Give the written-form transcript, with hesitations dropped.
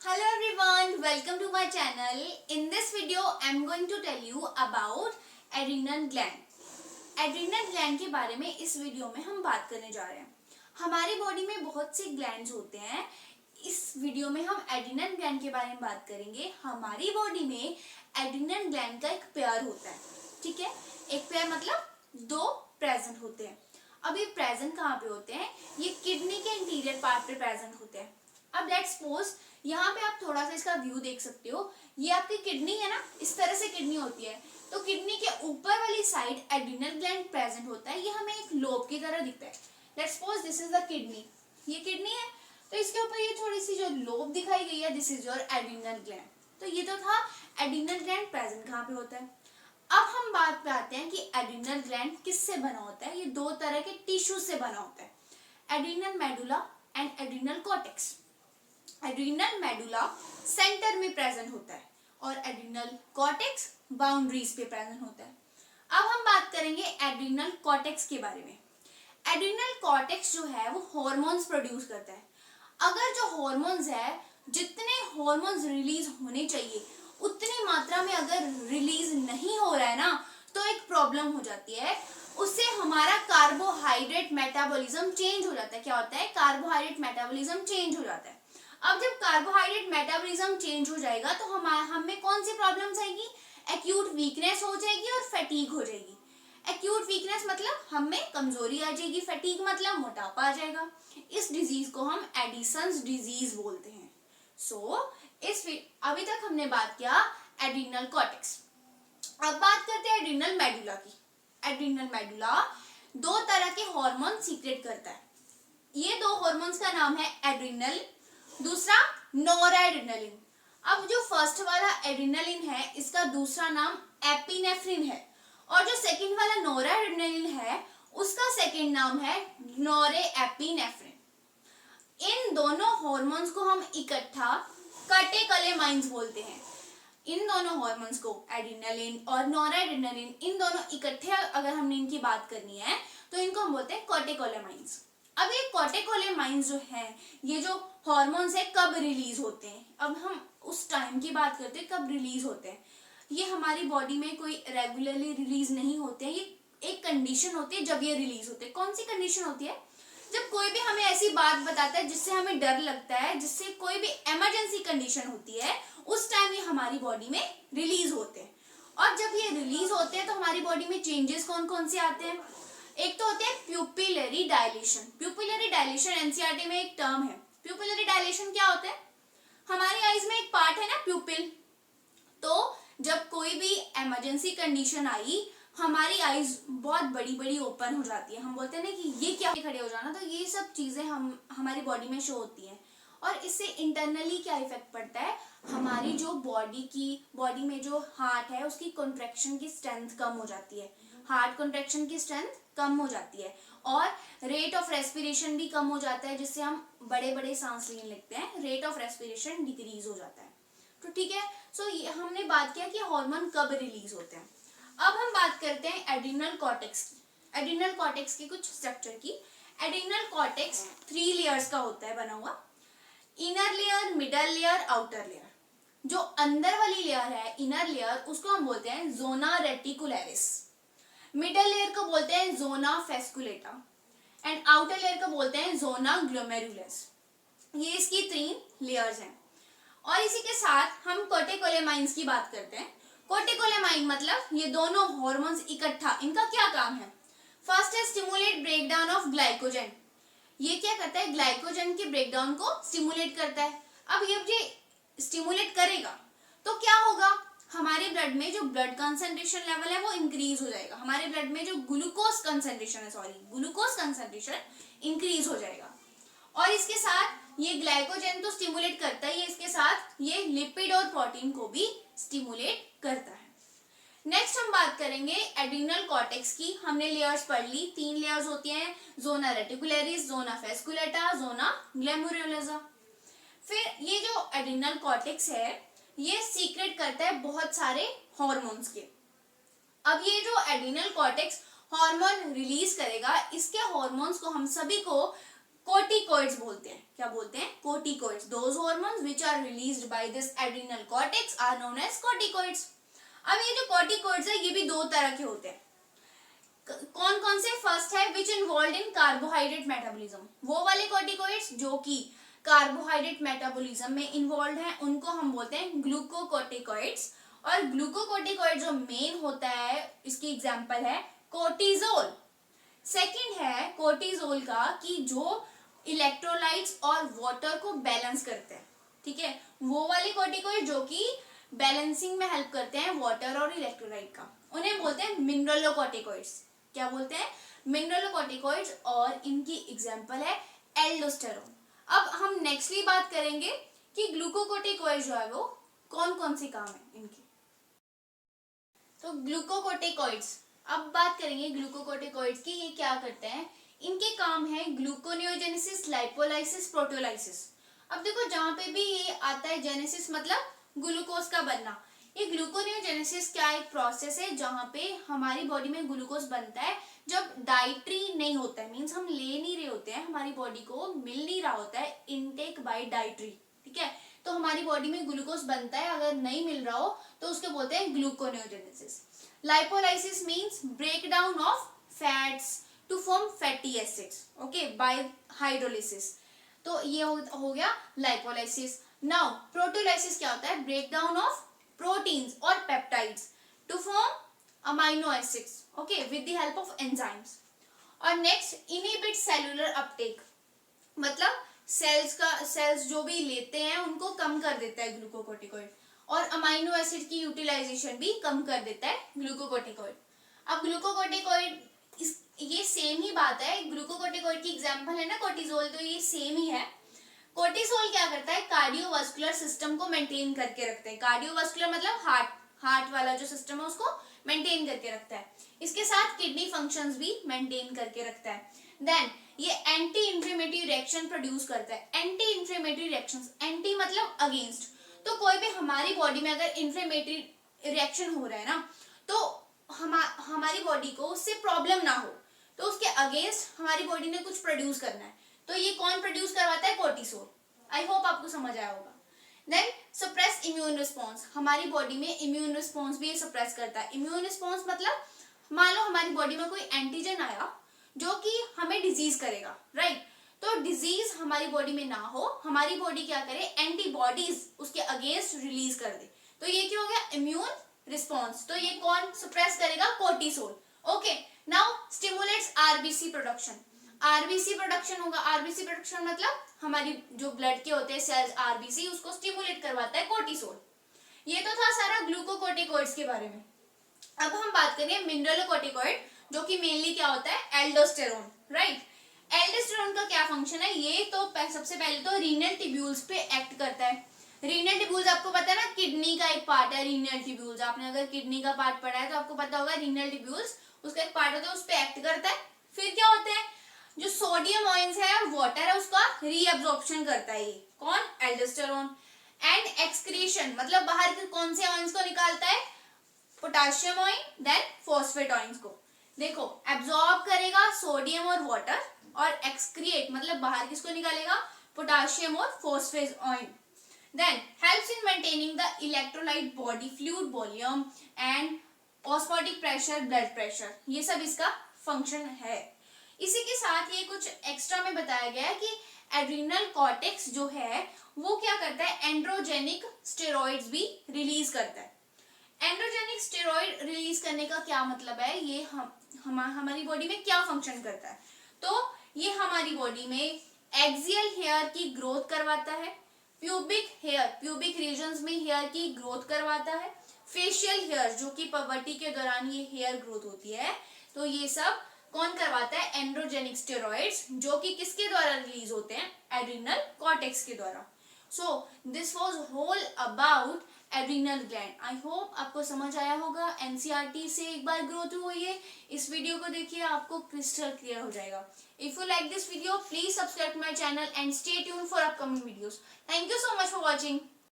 Hello everyone, welcome to my channel. In this video, I am going to tell you about adrenal gland. Adrenal gland के बारे में इस video में हम बात करने जा रहे हैं। हमारी बॉडी में बहुत से ग्लैंड्स होते हैं। इस वीडियो में हम एड्रीनल ग्लैंड के बारे में बात करेंगे। हमारी बॉडी में एड्रीनल ग्लैंड का एक पेयर होता है, ठीक है। एक पेयर मतलब दो प्रेजेंट होते हैं। अब ये प्रेजेंट कहाँ पे होते हैं? ये किडनी के इंटीरियर पार्ट पे प्रेजेंट होते हैं। अब लेट्स सपोज यहाँ पे आप थोड़ा सा इसका व्यू देख सकते हो। ये आपकी किडनी है ना, इस तरह से किडनी होती है। तो किडनी के ऊपर वाली साइड एड्रीनल ग्लैंड प्रेजेंट होता है। ये हमें एक लोब की तरह दिखता है। Let's suppose this is the kidney, ये किडनी है, तो इसके ऊपर ये थोड़ी सी जो लोब दिखाई गई है, this is your adrenal gland. तो ये तो था एड्रीनल ग्लैंड प्रेजेंट कहाँ पे होता है। अब हम बात पे आते हैं कि एड्रीनल ग्लैंड किससे बना होता है। ये दो तरह के टिश्यू से बना होता है, adrenal medulla and adrenal cortex. Adrenal medulla centre में प्रेजेंट होता है और एड्रीनल कॉर्टेक्स बाउंड्रीज पे प्रेजेंट होता है। अब हम बात करेंगे एड्रीनल कॉर्टेक्स के बारे में। एड्रीनल कॉर्टेक्स जो है वो हार्मोन्स प्रोड्यूस करता है। अगर जो हार्मोन्स है, जितने हार्मोन्स रिलीज होने चाहिए उतनी मात्रा में अगर रिलीज नहीं हो रहा है ना, तो एक प्रॉब्लम हो जाती है। उससे हमारा कार्बोहाइड्रेट मेटाबॉलिज्म चेंज हो जाता है। क्या होता है? कार्बोहाइड्रेट मेटाबॉलिज्म चेंज हो जाता है। अब जब कार्बोहाइड्रेट मेटाबॉलिज्म चेंज हो जाएगा तो हमें कौन सी प्रॉब्लम्स आएगी? एक्यूट वीकनेस हो जाएगी और फैटीग हो जाएगी। एक्यूट वीकनेस मतलब हमें कमजोरी आ जाएगी, फैटीग मतलब मोटापा आ जाएगा। इस डिजीज को हम एडिसन्स डिजीज बोलते हैं। अभी तक हमने बात किया एड्रीनल कॉर्टेक्स। अब बात करते हैं एड्रीनल मेडुला की। एड्रीनल मेडुला दो तरह के हार्मोन सीक्रेट करता है। ये दो हार्मोन्स का नाम है एड्रीनल, दूसरा नोरएड्रेनालिन। अब जो फर्स्ट वाला एड्रेनालिन है, इसका दूसरा नाम एपिनेफ्रिन है, और जो सेकंड वाला नोरएड्रेनालिन है उसका सेकंड नाम है नोरेएपिनेफ्रिन। इन दोनों हार्मोन्स को हम इकट्ठा कैटेकोलेमाइंस बोलते हैं। इन दोनों हार्मोन्स को, एड्रेनालिन और नोरएड्रेनालिन, इन दोनों इकट्ठे अगर हमने इनकी बात करनी है तो इनको हम बोलते हैं कैटेकोलेमाइंस। अब ये कैटेकोलेमाइंस जो है, ये जो हार्मोन्स है, कब रिलीज होते हैं? अब हम उस टाइम की बात करते हैं कब रिलीज होते हैं। ये हमारी बॉडी में कोई रेगुलरली रिलीज नहीं होते हैं। ये एक कंडीशन होती है जब ये रिलीज होते हैं। कौन सी कंडीशन होती है? जब कोई भी हमें ऐसी बात बताता है जिससे हमें डर लगता है, जिससे कोई भी इमरजेंसी कंडीशन होती है, उस टाइम ये हमारी बॉडी में रिलीज होते हैं। और जब ये रिलीज होते हैं तो हमारी बॉडी में चेंजेस कौन कौन से आते हैं? एक तो होते हैं pupillary dilation. Pupillary dilation NCERT में एक टर्म है। प्यूपिलरी डायलेशन क्या होता है? हमारी आईज में एक पार्ट है ना, प्यूपिल। तो जब कोई भी इमरजेंसी कंडीशन आई, हमारी आईज बहुत बड़ी बड़ी ओपन हो जाती है। हम बोलते हैं ना कि ये क्या, खड़े हो जाना। तो ये सब चीजें हमारी बॉडी में शो होती हैं। और इससे इंटरनली क्या इफेक्ट पड़ता है? हमारी जो बॉडी में जो हार्ट है उसकी कॉन्ट्रैक्शन की स्ट्रेंथ कम हो जाती है। हार्ट कॉन्ट्रैक्शन की स्ट्रेंथ कम हो जाती है और रेट ऑफ रेस्पिरेशन भी कम हो जाता है, जिससे हम बड़े बड़े सांस लेने लगते हैं। रेट ऑफ रेस्पिरेशन डिक्रीज हो जाता है। तो ठीक है, हमने बात किया कि हार्मोन कब रिलीज होते हैं। अब हम बात करते हैं एड्रीनल कॉर्टेक्स की। एड्रीनल कॉर्टेक्स की कुछ स्ट्रक्चर की। एड्रीनल कॉर्टेक्स 3 लेयर्स का होता है बना हुआ। Inner layer, middle layer, outer layer. जो अंदर वाली लेयर है, इनर लेयर, उसको हम बोलते हैं जोना रेटिकुलरिस। मिडल लेयर को बोलते हैं जोना फेस्कुलेटा एंड आउटर लेयर को बोलते हैं जोना ग्लोमेरुलस। ये इसकी 3 लेयर्स हैं। और इसी के साथ हम कैटेकोलेमाइंस की बात करते हैं। कैटेकोलेमाइन मतलब ये दोनों हार्मोन्स इकट्ठा, इनका क्या काम है? फर्स्ट है स्टिमुलेट ब्रेकडाउन ऑफ ग्लाइकोजन। ये क्या करता है? ग्लाइकोजन के ब्रेकडाउन को स्टिमुलेट करता है। अब ये स्टिमुलेट करेगा तो क्या होगा? हमारे ब्लड में जो ब्लड कंसंट्रेशन लेवल है वो इंक्रीज हो जाएगा। हमारे ब्लड में जो ग्लूकोज कंसंट्रेशन इंक्रीज हो जाएगा। और इसके साथ ये ग्लाइकोजन तो स्टिमुलेट करता ही है, इसके साथ ये लिपिड और प्रोटीन को भी स्टिमुलेट करता है। नेक्स्ट हम बात करेंगे एड्रीनल कॉर्टेक्स की। हमने लेयर्स पढ़ ली। 3 लेयर्स होती हैं, जोना रेटिकुलरिस, जोना फेस्कुलेटा, जोना ग्लोमेरुलोसा। फिर ये जो एड्रीनल कॉर्टेक्स है, ये सीक्रेट करता है बहुत सारे हार्मोन्स के। अब ये जो एड्रीनल कॉर्टेक्स हार्मोन रिलीज करेगा, इसके हार्मोन्स को हम सभी को कोर्टिकोइड्स बोलते हैं। क्या बोलते हैं? Corticoids. Those hormones which are released by this adrenal cortex are known as corticoids. अब ये जो कोर्टिकोइड्स है ये भी दो तरह के होते हैं। कौन कौन से? फर्स्ट है which involve in carbohydrate metabolism. वो वाले कोर्टिकोइड्स जो कि कार्बोहाइड्रेट मेटाबॉलिज्म में इन्वॉल्व हैं उनको हम बोलते हैं ग्लूकोकोर्टिकोइड्स। और ग्लूकोकोर्टिकोइड जो मेन होता है इसकी एग्जांपल है कोर्टिजोल। सेकंड है कोर्टिजोल का कि जो इलेक्ट्रोलाइट्स और वाटर को बैलेंस करते हैं, ठीक है, वो वाले कोर्टिकोइड जो कि बैलेंसिंग में हेल्प करते हैं वाटर और इलेक्ट्रोलाइट का, उन्हें बोलते हैं मिनरलोकोर्टिकोइड्स। क्या बोलते हैं? मिनरलोकोर्टिकोइड्स। और इनकी एग्जांपल है एल्डोस्टेरोन। अब हम नेक्स्टली बात करेंगे कि ग्लूकोकोर्टिकोइड जो है वो कौन कौन से काम है इनके। तो ग्लूकोकोर्टिकोइड्स, अब बात करेंगे ग्लूकोकोर्टिकोइड्स की, ये क्या करते हैं। इनके काम है ग्लूकोनियोजेनेसिस, लाइपोलाइसिस, प्रोटियोलाइसिस। अब देखो जहां पे भी ये आता है जेनेसिस मतलब ग्लूकोज का बनना, ये ग्लूकोनियोजेनेसिस क्या एक प्रोसेस है जहां पे हमारी बॉडी में ग्लूकोज बनता है जब डाइट्री नहीं होता है, मीन्स हम ले नहीं रहे होते हैं, हमारी बॉडी को मिल नहीं रहा होता है इनटेक बाय डाइट्री, ठीक है। तो हमारी बॉडी में ग्लूकोज बनता है, अगर नहीं मिल रहा हो तो उसको बोलते हैं gluconeogenesis. Lipolysis means break down of fats to form fatty acids, okay, by hydrolysis. तो ये हो गया लाइपोलाइसिस। नाउ प्रोटियोलाइसिस क्या होता है? ब्रेक डाउन ऑफ प्रोटीन्स और peptides to form amino acids, okay, with the help of enzymes. और next inhibit cellular uptake, मतलब सेल्स जो भी लेते हैं उनको कम कर देता है ग्लूकोकोर्टिकोइड, और अमाइनो एसिड की यूटिलाइजेशन भी कम कर देता है ग्लूकोकोर्टिकोइड। अब ग्लूकोकोर्टिकोइड ये सेम ही बात है, ग्लूकोकोर्टिकोइड की एग्जांपल है ना कोर्टिजोल, तो ये सेम ही है। कोर्टिसोल क्या करता है? कार्डियोवास्कुलर सिस्टम को मेंटेन करके रखता है। कार्डियोवास्कुलर मतलब हार्ट वाला जो सिस्टम है उसको मेंटेन करके रखता है। इसके साथ किडनी फंक्शंस भी मेंटेन करके रखता है। देन ये एंटी इंफ्लेमेटरी रिएक्शन प्रोड्यूस करता है। एंटी इंफ्लेमेटरी रिएक्शंस, एंटी मतलब अगेंस्ट, तो कोई भी हमारी बॉडी में अगर इंफ्लेमेटरी रिएक्शन हो रहा है ना, तो हमारी बॉडी को उससे प्रॉब्लम ना हो, तो उसके अगेंस्ट हमारी बॉडी ने कुछ प्रोड्यूस करना है, तो ये कौन प्रोड्यूस करवाता है? कोर्टिसोल। आई होप आपको समझ आया होगा। देन सप्रेस इम्यून रिस्पॉन्स, हमारी बॉडी में इम्यून रिस्पॉन्स भी ये सप्रेस करता है। इम्यून रिस्पॉन्स मतलब मान लो हमारी बॉडी में कोई एंटीजन आया जो कि हमें डिजीज करेगा, राइट, तो डिजीज हमारी बॉडी में ना हो, हमारी बॉडी क्या करे? एंटीबॉडीज उसके अगेंस्ट रिलीज कर दे, तो ये क्या हो गया? Immune response. तो ये कौन सप्रेस करेगा? Cortisol, okay. Now stimulates RBC production, RBC production होगा। आरबीसी प्रोडक्शन मतलब हमारी जो ब्लड के होते हैं सेल्स आरबीसी, उसको स्टिमुलेट करवाता है कोर्टिसोल। ये तो था सारा ग्लूकोकोर्टिकोइड्स के बारे में। अब हम बात करें मिनरलोकोर्टिकोइड, जो कि मेनली क्या होता है? Aldosterone, right. एल्डोस्टेरोन का क्या फंक्शन है? ये तो सबसे पहले तो रीनल ट्यूब्यूल्स पे एक्ट करता है। रीनल ट्यूब्यूल्स आपको पता है ना, किडनी का एक पार्ट है रीनल ट्यूब्यूल्स। आपने अगर किडनी का पार्ट पढ़ा है तो आपको पता होगा रीनल ट्यूब्यूल्स उसका एक पार्ट होता है, उस पे एक्ट करता है। फिर क्या होता है? जो सोडियम आयंस है और वाटर है उसका रीअब्जॉर्प्शन करता है, ये कौन? एल्डोस्टेरोन। एंड एक्सक्रीशन मतलब बाहर के कौन से आयंस को निकालता है? Potassium ion, then phosphate ions को। देखो एब्जॉर्ब करेगा सोडियम और वाटर, और एक्सक्रिएट मतलब बाहर किसको निकालेगा? पोटेशियम और phosphate ion. Then helps in maintaining the electrolyte body fluid volume and osmotic pressure, blood pressure, ये सब इसका फंक्शन है। इसी के साथ ये कुछ एक्स्ट्रा में बताया गया है कि एड्रिनल कॉर्टेक्स जो है वो क्या करता है? एंड्रोजेनिक स्टेरॉइड्स भी रिलीज करता है। एंड्रोजेनिक स्टेरॉइड रिलीज करने का क्या मतलब है? ये हमारी बॉडी में क्या फंक्शन करता है? तो ये हमारी बॉडी में एक्सियल हेयर की ग्रोथ करवाता है, प्यूबिक रीजन्स में हेयर की ग्रोथ करवाता है, फेशियल हेयर जो कि पबर्टी के दौरान ये हेयर ग्रोथ होती है, तो ये सब कौन करवाता है? एंड्रोजेनिक स्टेरॉइड्स, जो कि किसके द्वारा रिलीज होते हैं? एड्रिनल कॉर्टेक्स के द्वारा। So this was whole about adrenal gland. I hope आपको समझ आया होगा। एनसीईआरटी से एक बार ग्रो थ्रू होइए, इस वीडियो को देखिए, आपको क्रिस्टल क्लियर हो जाएगा। If you like this video please subscribe to my channel and stay tuned for upcoming videos. Thank you so much for watching.